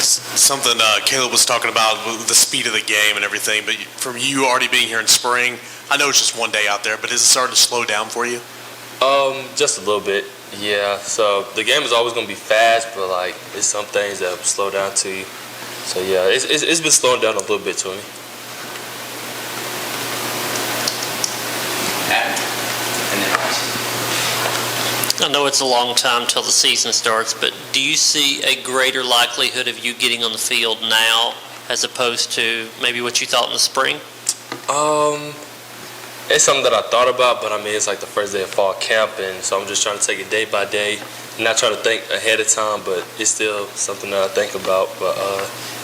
something Caleb was talking about with the speed of the game and everything, but from you already being here in spring, I know it's just one day out there, but has it started to slow down for you? Just a little bit, yeah. So the game is always going to be fast, but like it's some things that slow down to you. So yeah, it's been slowing down a little bit to me. I know it's a long time till the season starts, but do you see a greater likelihood of you getting on the field now as opposed to maybe what you thought in the spring? It's something that I thought about, but I mean, it's like the first day of fall camp, and so I'm just trying to take it day by day, not trying to think ahead of time, but it's still something that I think about. But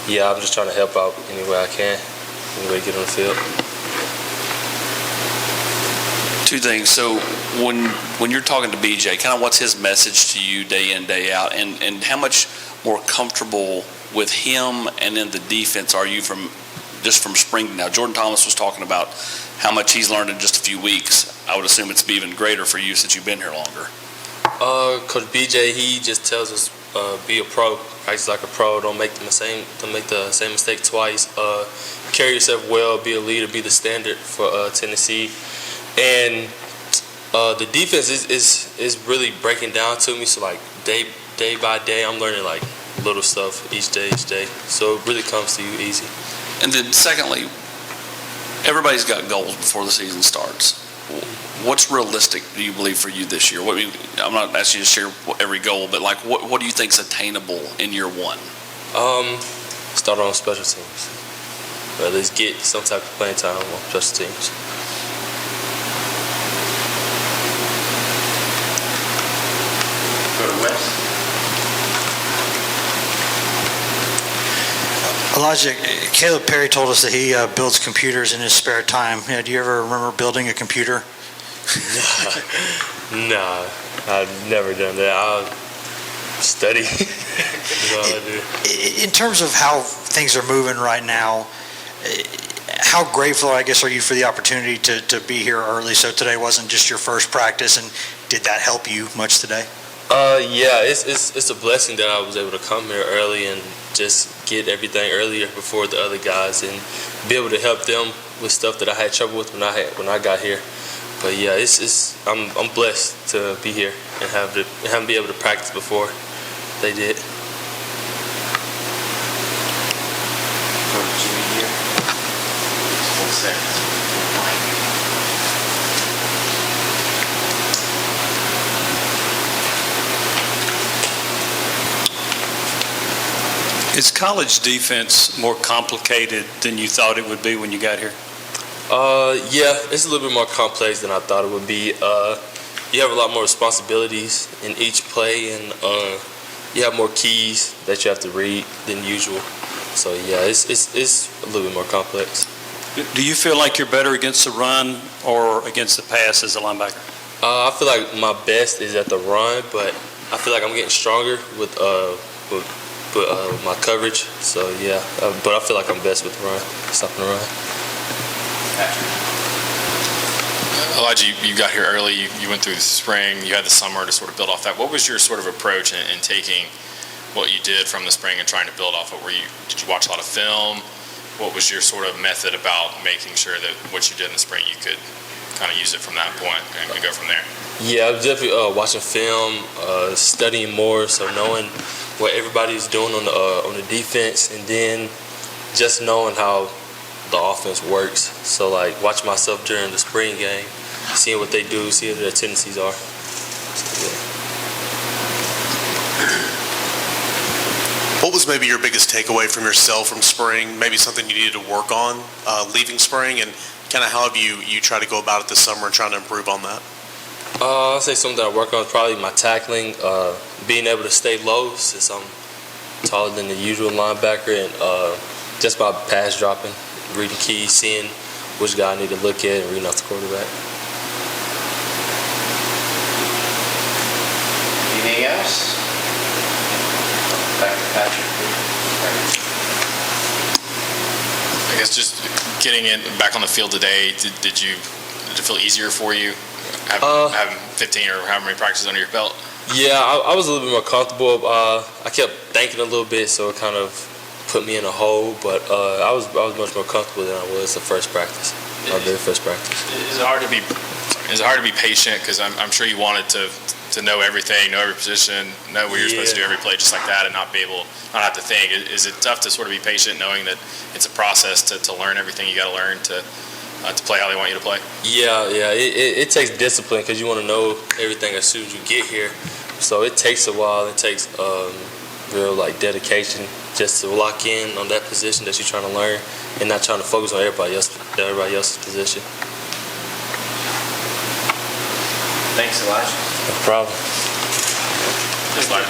yeah, I'm just trying to help out any way I can, any way to get on the field. Two things. So when you're talking to BJ, kind of what's his message to you day in, day out, and how much more comfortable with him and then the defense are you from spring? Now, Jordan Thomas was talking about how much he's learned in just a few weeks. I would assume it's even greater for you since you've been here longer. Coach BJ, he just tells us be a pro, practice like a pro, don't make the same mistake twice. Carry yourself well, be a leader, be the standard for Tennessee. And the defense is really breaking down to me. So like day by day, I'm learning like little stuff each day. So it really comes to you easy. And then secondly, everybody's got goals before the season starts. What's realistic, do you believe, for you this year? I'm not asking you to share every goal, but like what do you think is attainable in year one? Start on special teams. Or at least get some type of playing time on special teams. Elijah, Caleb Perry told us that he builds computers in his spare time. Do you ever remember building a computer? No, I've never done that. I'll study. That's all I do. In terms of how things are moving right now, how grateful, I guess, are you for the opportunity to be here early? So today wasn't just your first practice, and did that help you much today? Yeah, it's a blessing that I was able to come here early and just get everything earlier before the other guys and be able to help them with stuff that I had trouble with when I got here. But yeah, I'm blessed to be here and have be able to practice before they did. Is college defense more complicated than you thought it would be when you got here? Yeah, it's a little bit more complex than I thought it would be. You have a lot more responsibilities in each play, and you have more keys that you have to read than usual. So yeah, it's a little bit more complex. Do you feel like you're better against the run or against the pass as a linebacker? I feel like my best is at the run, but I feel like I'm getting stronger with my coverage. So yeah, but I feel like I'm best with the run, stopping the run. Elijah, you got here early. You went through the spring. You had the summer to sort of build off that. What was your sort of approach in taking what you did from the spring and trying to build off it? Did you watch a lot of film? What was your sort of method about making sure that what you did in the spring you could kind of use it from that point and go from there? Yeah, I was definitely watching film, studying more, so knowing what everybody's doing on the defense, and then just knowing how the offense works. So like watch myself during the spring game, seeing what they do, seeing what their tendencies are. So, yeah. What was maybe your biggest takeaway from yourself from spring? Maybe something you needed to work on leaving spring, and kind of how have you tried to go about it this summer and trying to improve on that? I'll say something that I work on is probably my tackling, being able to stay low since I'm taller than the usual linebacker, and just by pass dropping, reading keys, seeing which guy I need to look at, and reading off the quarterback. Anything else? Back to Patrick. I guess just getting back on the field today, did it feel easier for you having 15 or however many practices under your belt? Yeah, I was a little bit more comfortable. I kept thinking a little bit, so it kind of put me in a hole. But I was much more comfortable than I was the first practice, our very first practice. Is it hard to be patient? Because I'm sure you wanted to know everything, know every position, know what you're supposed to do every play, just like that, and not have to think. Is it tough to sort of be patient, knowing that it's a process to learn everything you got to learn to play how they want you to play? Yeah. It takes discipline because you want to know everything as soon as you get here. So it takes a while. It takes real dedication just to lock in on that position that you're trying to learn, and not trying to focus on everybody else's position. Thanks, Elijah. No problem. Just like